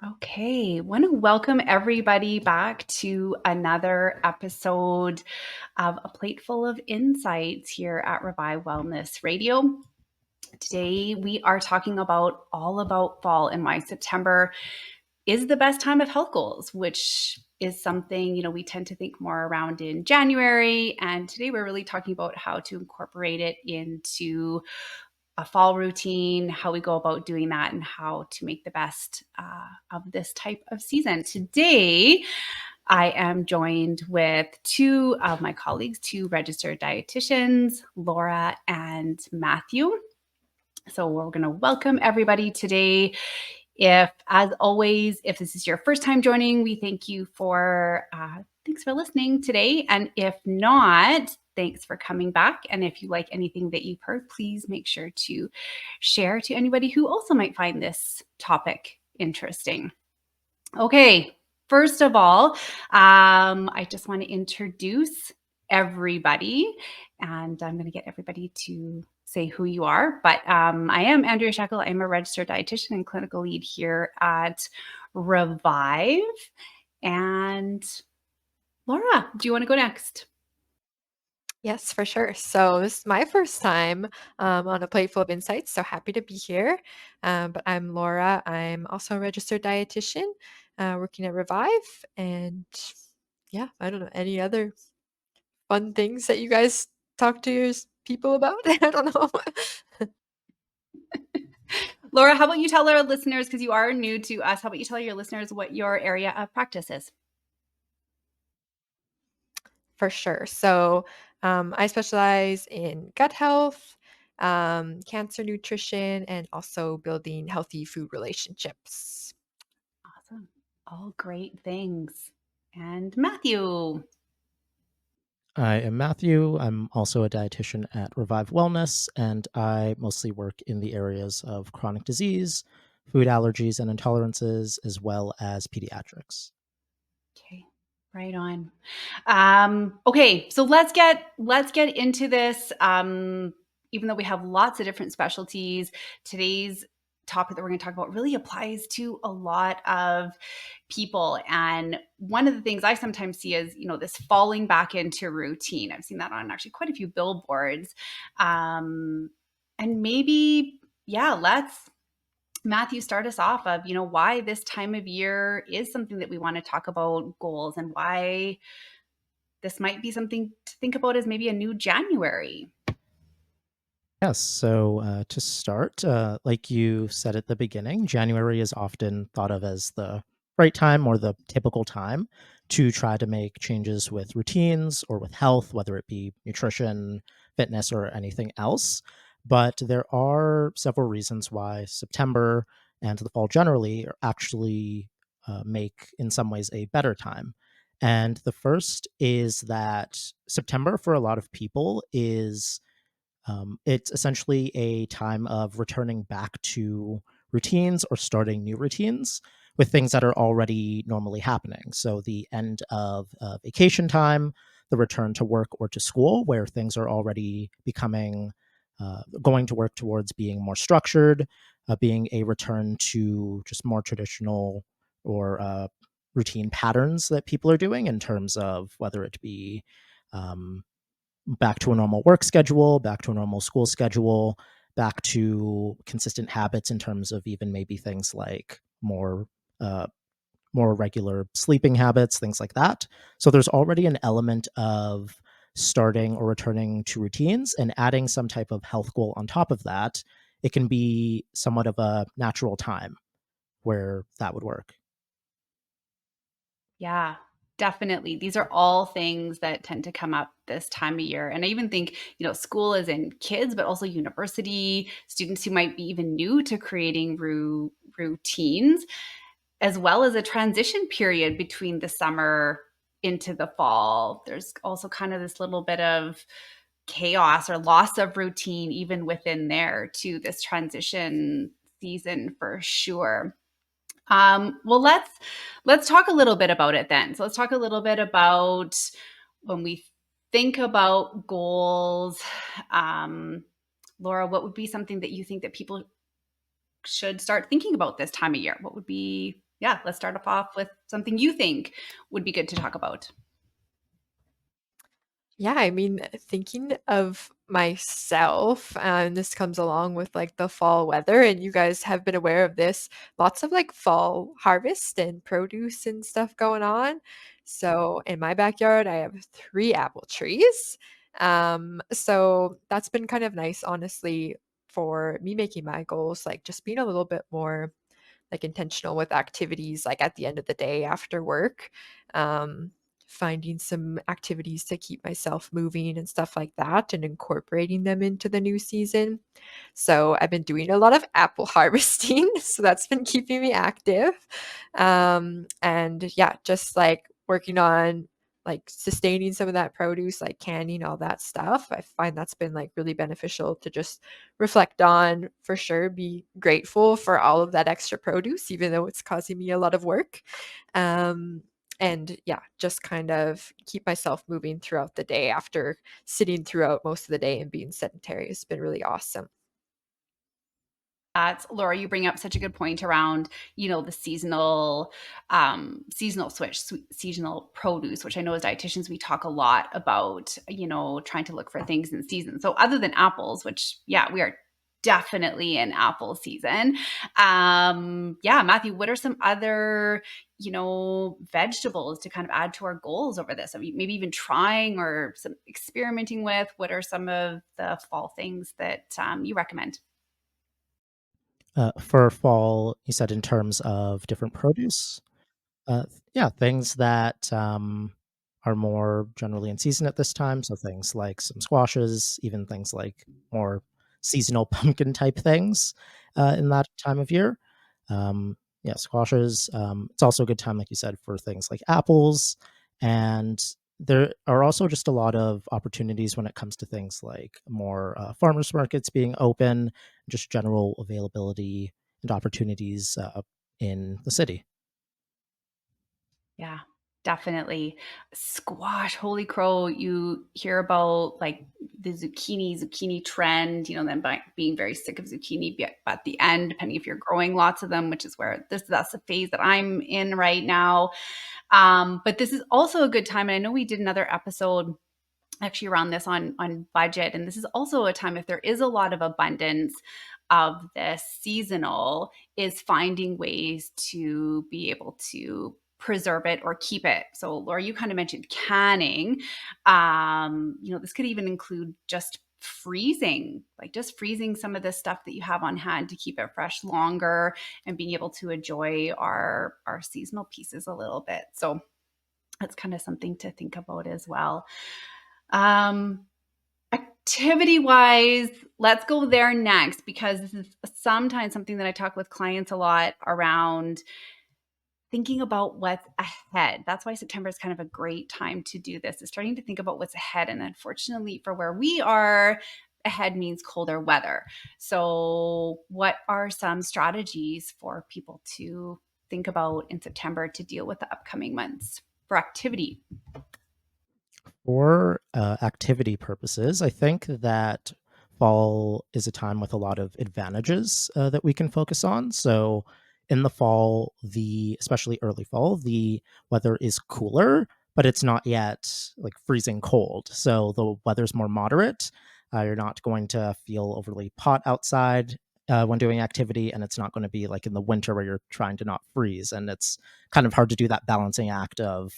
Okay, want to welcome everybody back to another episode of A Plateful of Insights here at Revive Wellness Radio. Today we are talking about all about fall and why September is the best time of health goals, which is something, we tend to think more around in January. And today we're really talking about how to incorporate it into a fall routine, how we go about doing that, and how to make the best of this type of season. Today, I am joined with two of my colleagues, two registered dietitians, Laura and Matthew. So we're going to welcome everybody today. As always, if this is your first time joining, we thank you for thanks for listening today. And if not, thanks for coming back. And if you like anything that you've heard, please make sure to share to anybody who also might find this topic interesting. Okay, first of all, I just want to introduce everybody, and I'm going to get everybody to say who you are. But I am Andrea Shekel. I'm a registered dietitian and clinical lead here at Revive. And Laura, do you want to go next? Yes, for sure. So this is my first time on a plate full of insights. So happy to be here. But I'm Laura. I'm also a registered dietitian working at Revive. And yeah, I don't know any other fun things that you guys talk to your people about. I don't know. Laura, how about you tell our listeners, because you are new to us, how about you tell your listeners what your area of practice is? For sure. So I specialize in gut health, cancer nutrition, and also building healthy food relationships. Awesome. All great things. And Matthew. I am Matthew. I'm also a dietitian at Revive Wellness, and I mostly work in the areas of chronic disease, food allergies and intolerances, as well as pediatrics. Okay, right on. Okay, so let's get into this. Even though we have lots of different specialties, today's topic that we're going to talk about really applies to a lot of people. And one of the things I sometimes see is, this falling back into routine. I've seen that on actually quite a few billboards. And maybe, yeah, let's Matthew, start us off of, why this time of year is something that we want to talk about goals and why this might be something to think about as maybe a new January. Yes, so to start, like you said at the beginning, January is often thought of as the right time or the typical time to try to make changes with routines or with health, whether it be nutrition, fitness, or anything else. But there are several reasons why September and the fall generally are actually make, in some ways, a better time. And the first is that September, for a lot of people, is it's essentially a time of returning back to routines or starting new routines with things that are already normally happening. So the end of vacation time, the return to work or to school, where things are already becoming going to work towards being more structured, being a return to just more traditional or routine patterns that people are doing in terms of whether it be um, back to a normal work schedule, back to a normal school schedule, back to consistent habits in terms of even maybe things like uh, more regular sleeping habits, things like that. So there's already an element of starting or returning to routines and adding some type of health goal on top of that. It can be somewhat of a natural time where that would work. Yeah, definitely. These are all things that tend to come up this time of year. And I even think, school is in kids, but also university students who might be even new to creating routines, as well as a transition period between the summer into the fall. There's also kind of this little bit of chaos or loss of routine even within there to this transition season for sure. Well, let's talk a little bit about it then. So let's talk a little bit about when we think about goals. Um, Laura, what would be something that you think that people should start thinking about this time of year? What would be yeah, let's start off with something you think would be good to talk about. Yeah, I mean, thinking of myself, and this comes along with like the fall weather, and you guys have been aware of this, lots of like fall harvest and produce and stuff going on. So in my backyard, I have three apple trees. So that's been kind of nice, honestly, for me making my goals, like just being a little bit more like intentional with activities like at the end of the day after work. Um, Finding some activities to keep myself moving and stuff like that and incorporating them into the new season. So I've been doing a lot of apple harvesting, so that's been keeping me active. And yeah, just like working on like sustaining some of that produce, like canning all that stuff. I find that's been like really beneficial to just reflect on for sure, be grateful for all of that extra produce, even though it's causing me a lot of work. Um, and yeah, just kind of keep myself moving throughout the day after sitting throughout most of the day and being sedentary has been really awesome. That's Laura, you bring up such a good point around, the seasonal switch, seasonal produce, which I know as dietitians, we talk a lot about, trying to look for things in season. So other than apples, which, yeah, we are definitely in apple season. Yeah, Matthew, what are some other, vegetables to kind of add to our goals over this? I mean, maybe even trying or some experimenting with? What are some of the fall things that you recommend? For fall, you said in terms of different produce? Yeah, things that are more generally in season at this time. So things like some squashes, even things like more seasonal pumpkin type things in that time of year. Yeah, squashes. It's also a good time, like you said, for things like apples. And there are also just a lot of opportunities when it comes to things like more farmers markets being open, just general availability and opportunities in the city. Yeah, definitely. Squash, holy crow, you hear about like the zucchini trend, them being very sick of zucchini, but at the end, depending if you're growing lots of them, which is where that's the phase that I'm in right now. But this is also a good time. And I know we did another episode actually around this on budget, and this is also a time if there is a lot of abundance of this seasonal, is finding ways to be able to preserve it or keep it. So Laura, you kind of mentioned canning. This could even include just freezing, like just freezing some of the stuff that you have on hand to keep it fresh longer and being able to enjoy our seasonal pieces a little bit. So that's kind of something to think about as well. um Activity wise, let's go there next, because this is sometimes something that I talk with clients a lot around, thinking about what's ahead. That's why September is kind of a great time to do this, is starting to think about what's ahead. And unfortunately, for where we are, ahead means colder weather. So, what are some strategies for people to think about in September to deal with the upcoming months for activity? For activity purposes, I think that fall is a time with a lot of advantages that we can focus on. So, in the fall, especially early fall, the weather is cooler, but it's not yet like freezing cold. So the weather's more moderate. You're not going to feel overly hot outside when doing activity, and it's not going to be like in the winter where you're trying to not freeze. And it's kind of hard to do that balancing act of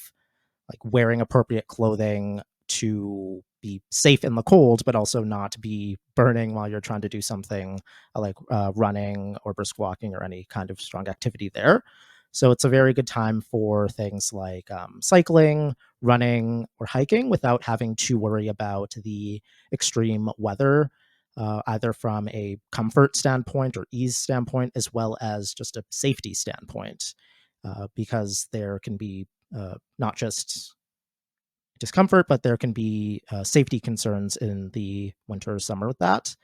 like wearing appropriate clothing to be safe in the cold, but also not be burning while you're trying to do something like running or brisk walking or any kind of strong activity there. So it's a very good time for things like cycling, running, or hiking without having to worry about the extreme weather, either from a comfort standpoint or ease standpoint, as well as just a safety standpoint, because there can be not just discomfort, but there can be safety concerns in the winter or summer with that.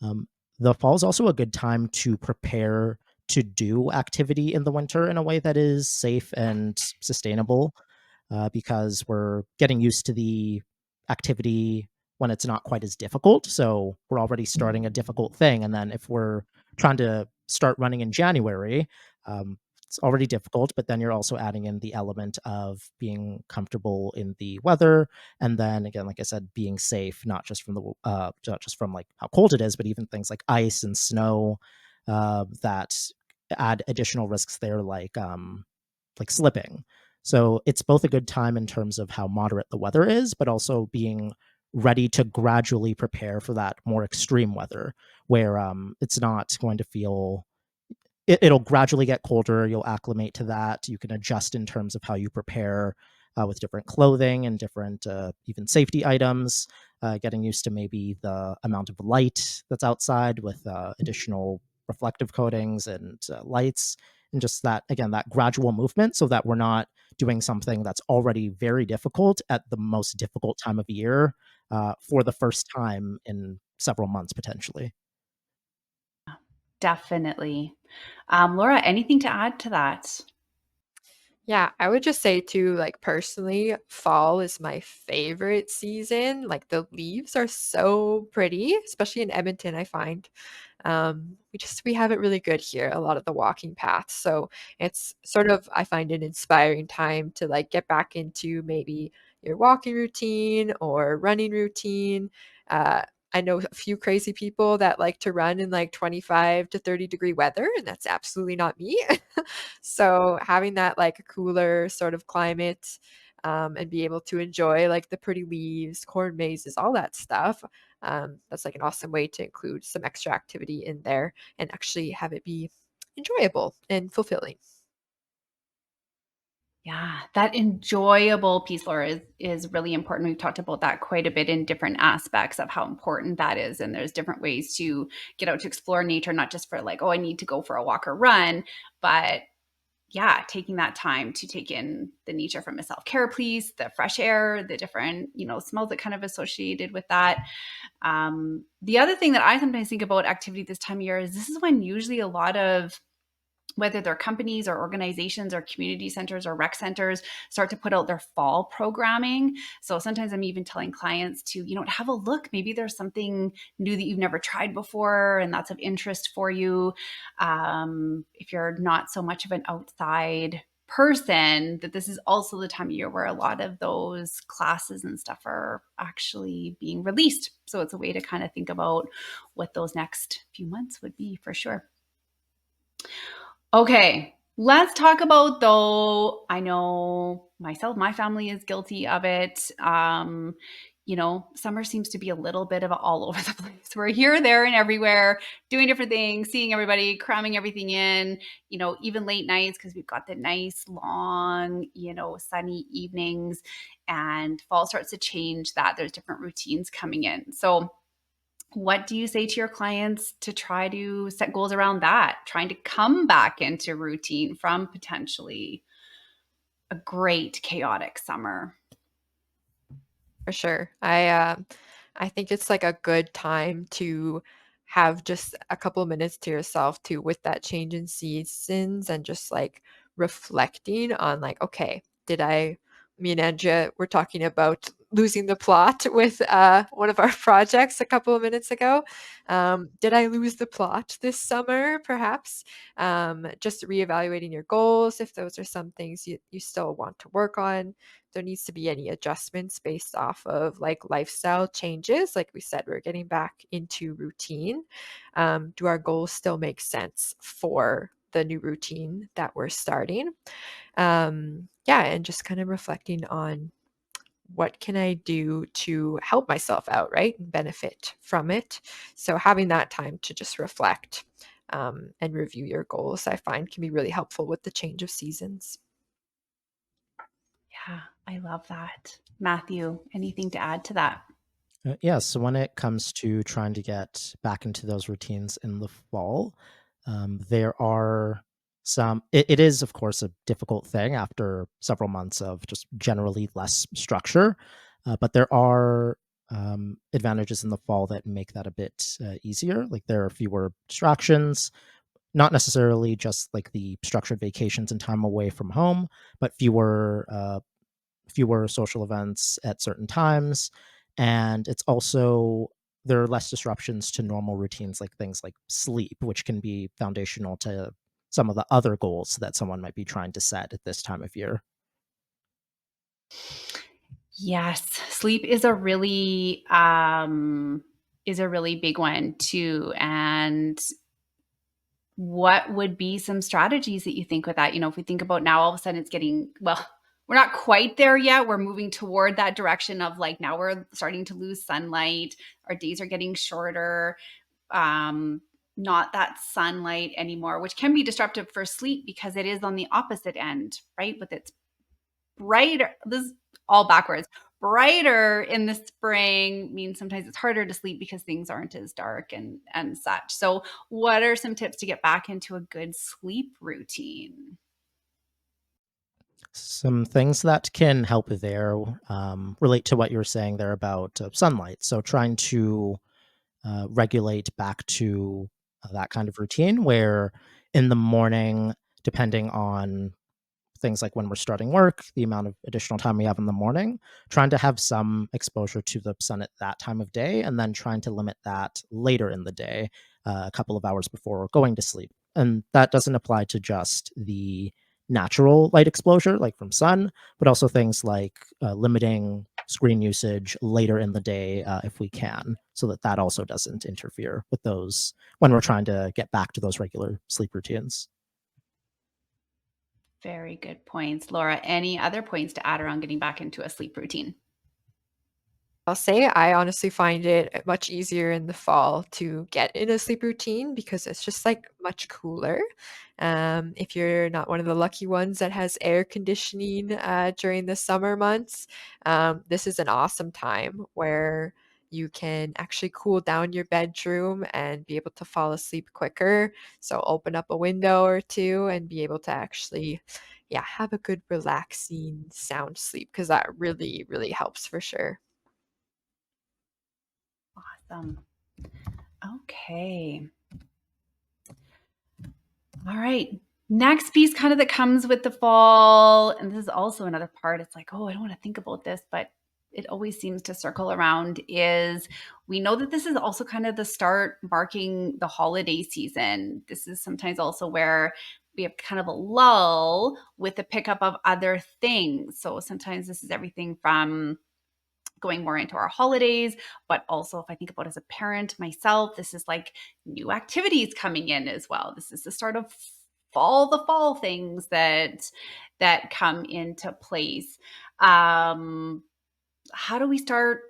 Um, the fall is also a good time to prepare to do activity in the winter in a way that is safe and sustainable, because we're getting used to the activity when it's not quite as difficult. So we're already starting a difficult thing. And then if we're trying to start running in January, it's already difficult, but then you're also adding in the element of being comfortable in the weather, and then again, like I said, being safe, not just from not just from like how cold it is, but even things like ice and snow that add additional risks there, like slipping. So it's both a good time in terms of how moderate the weather is, but also being ready to gradually prepare for that more extreme weather where it's not going to feel it'll gradually get colder. You'll acclimate to that. You can adjust in terms of how you prepare with different clothing and different even safety items. Getting used to maybe the amount of light that's outside with additional reflective coatings and lights, and just that again that gradual movement, so that we're not doing something that's already very difficult at the most difficult time of year for the first time in several months potentially. Definitely. Laura, anything to add to that? Yeah, I would just say too, like personally, fall is my favorite season. Like the leaves are so pretty, especially in Edmonton, I find. We have it really good here, a lot of the walking paths. So it's sort of I find an inspiring time to like get back into maybe your walking routine or running routine. Uh, I know a few crazy people that like to run in like 25 to 30-degree weather, and that's absolutely not me. So having that like cooler sort of climate and be able to enjoy like the pretty leaves, corn mazes, all that stuff. That's like an awesome way to include some extra activity in there and actually have it be enjoyable and fulfilling. Yeah, that enjoyable piece, Laura, is really important. We've talked about that quite a bit in different aspects of how important that is. And there's different ways to get out to explore nature, not just for like, oh, I need to go for a walk or run, but yeah, taking that time to take in the nature from a self-care piece, the fresh air, the different, smells that kind of associated with that. The other thing that I sometimes think about activity this time of year is this is when usually a lot of whether they're companies or organizations or community centers or rec centers start to put out their fall programming. So sometimes I'm even telling clients to, have a look. Maybe there's something new that you've never tried before and that's of interest for you. If you're not so much of an outside person, that this is also the time of year where a lot of those classes and stuff are actually being released. So it's a way to kind of think about what those next few months would be for sure. Okay, let's talk about though. I know myself, my family is guilty of it. Summer seems to be a little bit of a all over the place. We're here, there, and everywhere, doing different things, seeing everybody, cramming everything in, even late nights because we've got the nice, long, sunny evenings. And fall starts to change that. There's different routines coming in. So, what do you say to your clients to try to set goals around that, trying to come back into routine from potentially a great chaotic summer? For sure. I think it's like a good time to have just a couple of minutes to yourself too with that change in seasons and just like reflecting on like, okay, did I me and Andrea were talking about losing the plot with one of our projects a couple of minutes ago. Did I lose the plot this summer, perhaps? Just reevaluating your goals if those are some things you still want to work on, there needs to be any adjustments based off of like lifestyle changes. Like we said, we're getting back into routine. Do our goals still make sense for the new routine that we're starting? Yeah, and just kind of reflecting on what can I do to help myself out, right? And benefit from it. So having that time to just reflect and review your goals, I find can be really helpful with the change of seasons. Yeah, I love that. Matthew, anything to add to that? Yeah, so when it comes to trying to get back into those routines in the fall, there are it is, of course, a difficult thing after several months of just generally less structure, but there are advantages in the fall that make that a bit easier. Like there are fewer distractions, not necessarily just like the structured vacations and time away from home, but fewer social events at certain times. And it's also there are less disruptions to normal routines like things like sleep, which can be foundational to some of the other goals that someone might be trying to set at this time of year? Yes, sleep is a really big one too. And what would be some strategies that you think with that? You know, if we think about now, all of a sudden it's getting, well, we're not quite there yet. We're moving toward that direction of like now we're starting to lose sunlight. Our days are getting shorter. Um, Not that sunlight anymore, which can be disruptive for sleep because it is on the opposite end, right? With its brighter, this is all backwards. Brighter in the spring means sometimes it's harder to sleep because things aren't as dark and such. So, what are some tips to get back into a good sleep routine? Some things that can help there relate to what you were saying there about sunlight. So, trying to regulate back to that kind of routine where in the morning, depending on things like when we're starting work, the amount of additional time we have in the morning, trying to have some exposure to the sun at that time of day, and then trying to limit that later in the day, a couple of hours before going to sleep. And that doesn't apply to just the natural light exposure, like from sun, but also things like limiting screen usage later in the day if we can, so that that also doesn't interfere with those when we're trying to get back to those regular sleep routines. Very good points. Laura, any other points to add around getting back into a sleep routine? I'll say I honestly find it much easier in the fall to get in a sleep routine because it's just like much cooler. If you're not one of the lucky ones that has air conditioning during the summer months, this is an awesome time where you can actually cool down your bedroom and be able to fall asleep quicker. So open up a window or two and be able to actually, yeah, have a good relaxing sound sleep because that really, really helps for sure. Awesome. Okay. All right. Next piece kind of that comes with the fall, and this is also another part. It's like, oh, I don't want to think about this, but it always seems to circle around is we know that this is also kind of the start marking the holiday season. This is sometimes also where we have kind of a lull with the pickup of other things. So sometimes this is everything from going more into our holidays, but also if I think about as a parent myself, this is like new activities coming in as well. This is the start of the fall things that come into place. Um, how do we start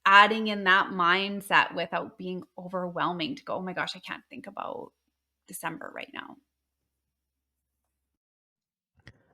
adding in that mindset without being overwhelming to go, oh my gosh, I can't think about December right now?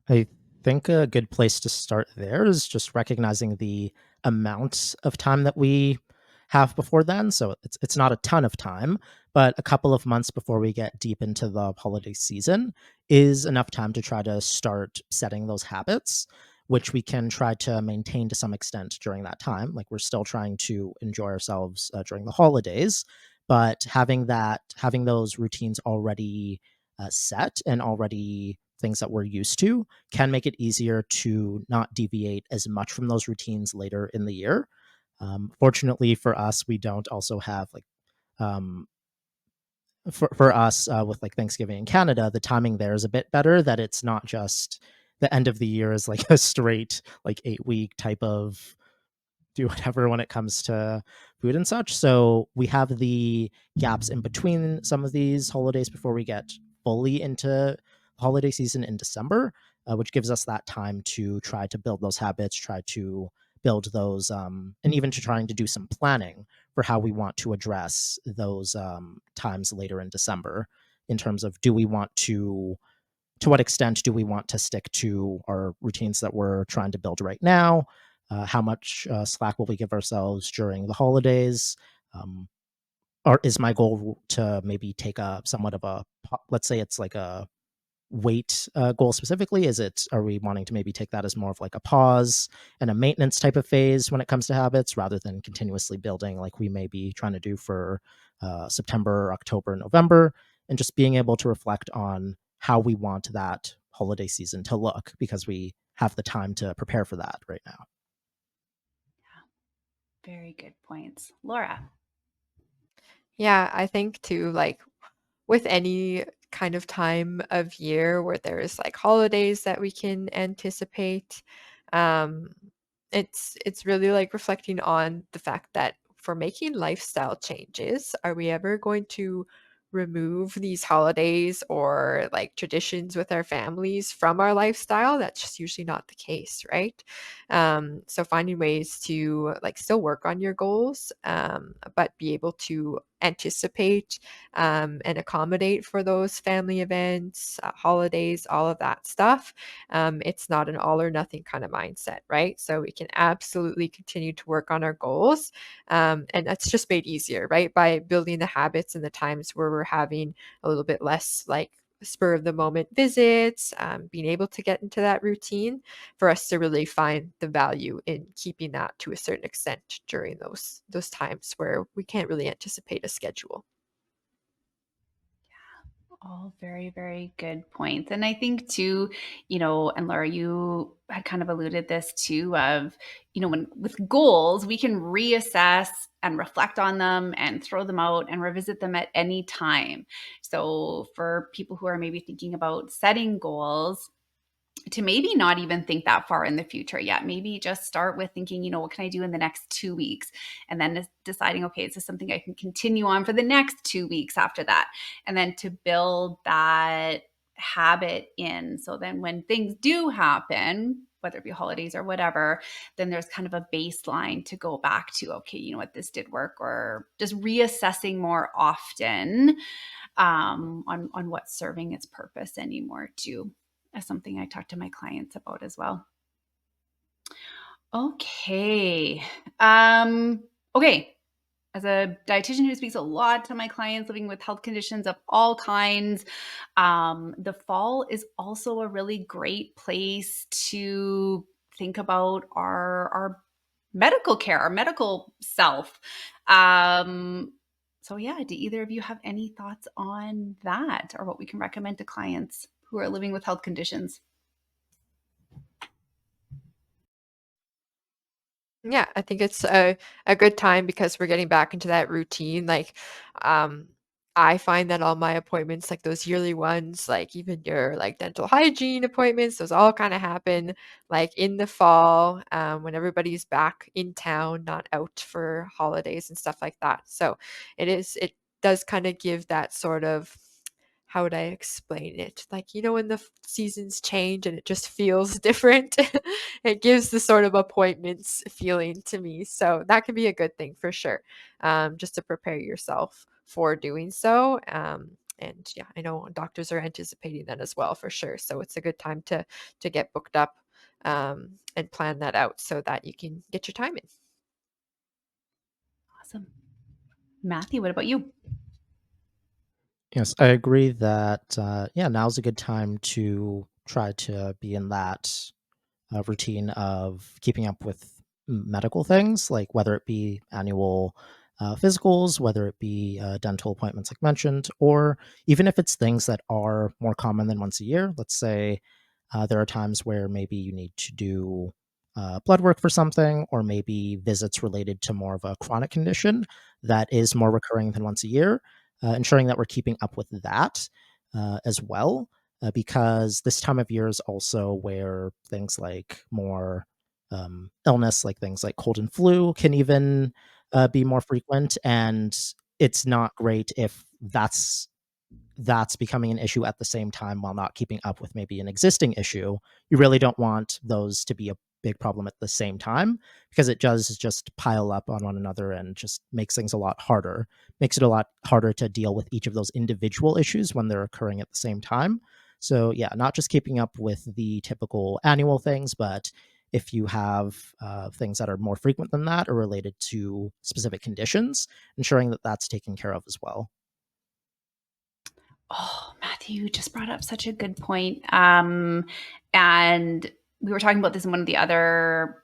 I think a good place to start there is just recognizing the amount of time that we have before then. So it's not a ton of time, but a couple of months before we get deep into the holiday season is enough time to try to start setting those habits, which we can try to maintain to some extent during that time. Like we're still trying to enjoy ourselves during the holidays, but having those routines already set and already things that we're used to can make it easier to not deviate as much from those routines later in the year. Fortunately for us, we don't also have like um, for us with like Thanksgiving in Canada, the timing there is a bit better. That it's not just the end of the year is like a straight like 8 week type of do whatever when it comes to food and such. So we have the gaps in between some of these holidays before we get fully into holiday season in December, which gives us that time to try to build those habits, try to build those, and even to trying to do some planning for how we want to address those times later in December in terms of do we want to what extent do we want to stick to our routines that we're trying to build right now? How much slack will we give ourselves during the holidays? Um, or is my goal to maybe take a somewhat of a, let's say it's like a weight goal specifically? Is it, are we wanting to maybe take that as more of like a pause and a maintenance type of phase when it comes to habits rather than continuously building like we may be trying to do for September, October, November, and just being able to reflect on how we want that holiday season to look because we have the time to prepare for that right now. Very good points. Laura. Yeah, I think too, like with any kind of time of year where there's like holidays that we can anticipate, um, it's really like reflecting on the fact that for making lifestyle changes, are we ever going to remove these holidays or like traditions with our families from our lifestyle? That's just usually not the case, right? So finding ways to like still work on your goals, but be able to anticipate and accommodate for those family events, holidays, all of that stuff. It's not an all or nothing kind of mindset, right? So we can absolutely continue to work on our goals. And that's just made easier, right? By building the habits and the times where we're having a little bit less like spur of the moment visits, being able to get into that routine for us to really find the value in keeping that to a certain extent during those times where we can't really anticipate a schedule. All very, very good points. And I think too, and Laura, you had kind of alluded this too of, when with goals, we can reassess and reflect on them and throw them out and revisit them at any time. So for people who are maybe thinking about setting goals, to maybe not even think that far in the future yet. Maybe just start with thinking, what can I do in the next 2 weeks? And then deciding, okay, is this something I can continue on for the next 2 weeks after that? And then to build that habit in. So then when things do happen, whether it be holidays or whatever, then there's kind of a baseline to go back to, okay, you know what, this did work, or just reassessing more often on what's serving its purpose anymore too. That's something I talk to my clients about as well. Okay. Okay. As a dietitian who speaks a lot to my clients living with health conditions of all kinds, the fall is also a really great place to think about our medical care, our medical self. So yeah, do either of you have any thoughts on that or what we can recommend to clients who are living with health conditions? Yeah, I think it's a good time because we're getting back into that routine. Like, um, I find that all my appointments, like those yearly ones, like even your like dental hygiene appointments, those all kind of happen like in the fall, when everybody's back in town, not out for holidays and stuff like that. So it does kind of give that sort of, how would I explain it? Like, when the seasons change and it just feels different, it gives the sort of appointments feeling to me. So that can be a good thing for sure, just to prepare yourself for doing so. And yeah, I know doctors are anticipating that as well for sure. So it's a good time to get booked up, and plan that out so that you can get your time in. Awesome. Matthew, what about you? Yes, I agree that yeah, now's a good time to try to be in that routine of keeping up with medical things, like whether it be annual physicals, whether it be dental appointments, like mentioned, or even if it's things that are more common than once a year. Let's say there are times where maybe you need to do blood work for something, or maybe visits related to more of a chronic condition that is more recurring than once a year. Ensuring that we're keeping up with that as well, because this time of year is also where things like more illness, like things like cold and flu, can even be more frequent. And it's not great if that's becoming an issue at the same time while not keeping up with maybe an existing issue. You really don't want those to be a big problem at the same time, because it does just pile up on one another and just makes things a lot harder. Makes it a lot harder to deal with each of those individual issues when they're occurring at the same time. So, yeah, not just keeping up with the typical annual things, but if you have things that are more frequent than that or related to specific conditions, ensuring that that's taken care of as well. Oh, Matthew, you just brought up such a good point. And we were talking about this in one of the other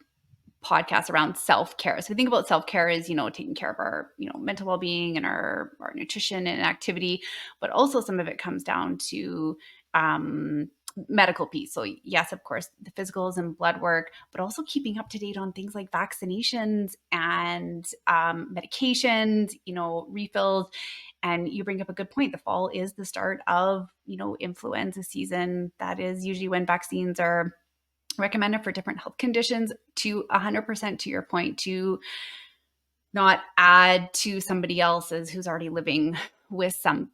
podcasts around self-care. So we think about self-care as, taking care of our, mental well-being and our nutrition and activity, but also some of it comes down to medical piece. So yes, of course, the physicals and blood work, but also keeping up to date on things like vaccinations and medications, refills. And you bring up a good point. The fall is the start of, influenza season. That is usually when vaccines are recommended for different health conditions. To 100% to your point, to not add to somebody else's who's already living with some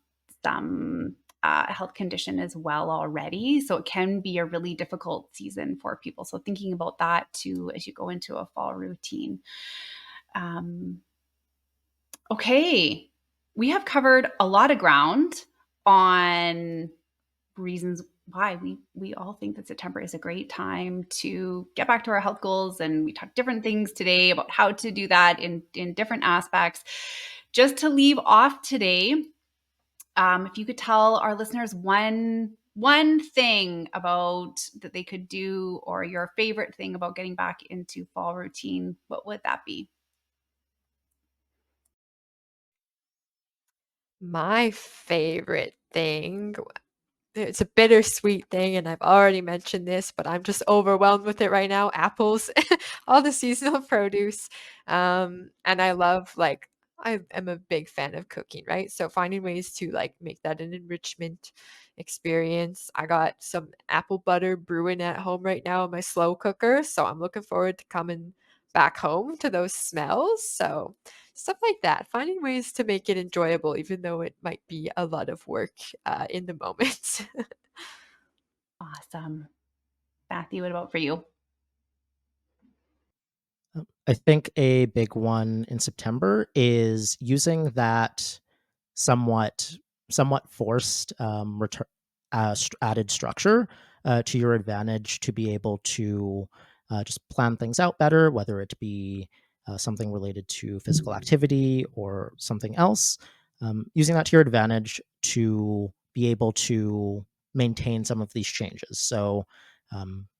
health condition as well already. So it can be a really difficult season for people. So thinking about that too as you go into a fall routine. Um, okay, we have covered a lot of ground on reasons why we all think that September is a great time to get back to our health goals, and we talked different things today about how to do that in different aspects. Just to leave off today, if you could tell our listeners one thing about that they could do, or your favorite thing about getting back into fall routine, what would that be? My favorite thing, it's a bittersweet thing, and I've already mentioned this, but I'm just overwhelmed with it right now. Apples, all the seasonal produce. And I love, like, I am a big fan of cooking, right? So finding ways to like make that an enrichment experience. I got some apple butter brewing at home right now in my slow cooker, so I'm looking forward to coming back home to those smells. So stuff like that, finding ways to make it enjoyable, even though it might be a lot of work in the moment. Awesome. Matthew, what about for you? I think a big one in September is using that somewhat somewhat forced added structure to your advantage to be able to just plan things out better, whether it be something related to physical activity or something else. Using that to your advantage to be able to maintain some of these changes. So,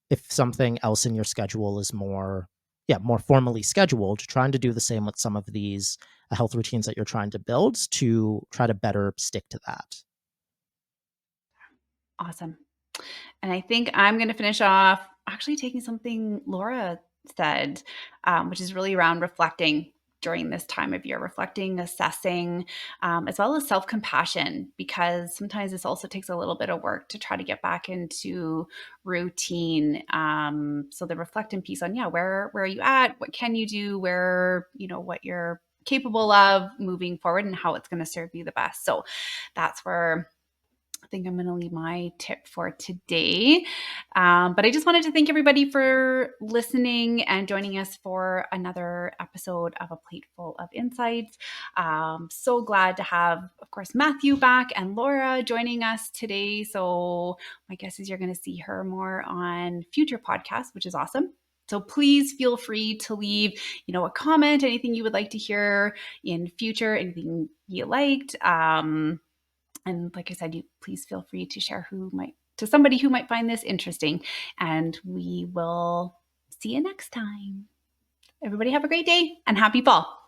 if something else in your schedule is more formally scheduled, trying to do the same with some of these health routines that you're trying to build to try to better stick to that. Awesome. And I think I'm going to finish off actually taking something Laura said, which is really around reflecting during this time of year, reflecting, assessing, as well as self compassion, because sometimes this also takes a little bit of work to try to get back into routine. So the reflecting piece on, yeah, where are you at? What can you do? Where, what you're capable of moving forward and how it's going to serve you the best. So that's where I think I'm going to leave my tip for today. But I just wanted to thank everybody for listening and joining us for another episode of A Plateful of Insights. So glad to have, of course, Matthew back and Laura joining us today. So my guess is you're going to see her more on future podcasts, which is awesome. So please feel free to leave, a comment, anything you would like to hear in future, anything you liked. And like I said, you please feel free to share to somebody who might find this interesting. And we will see you next time. Everybody have a great day and happy fall.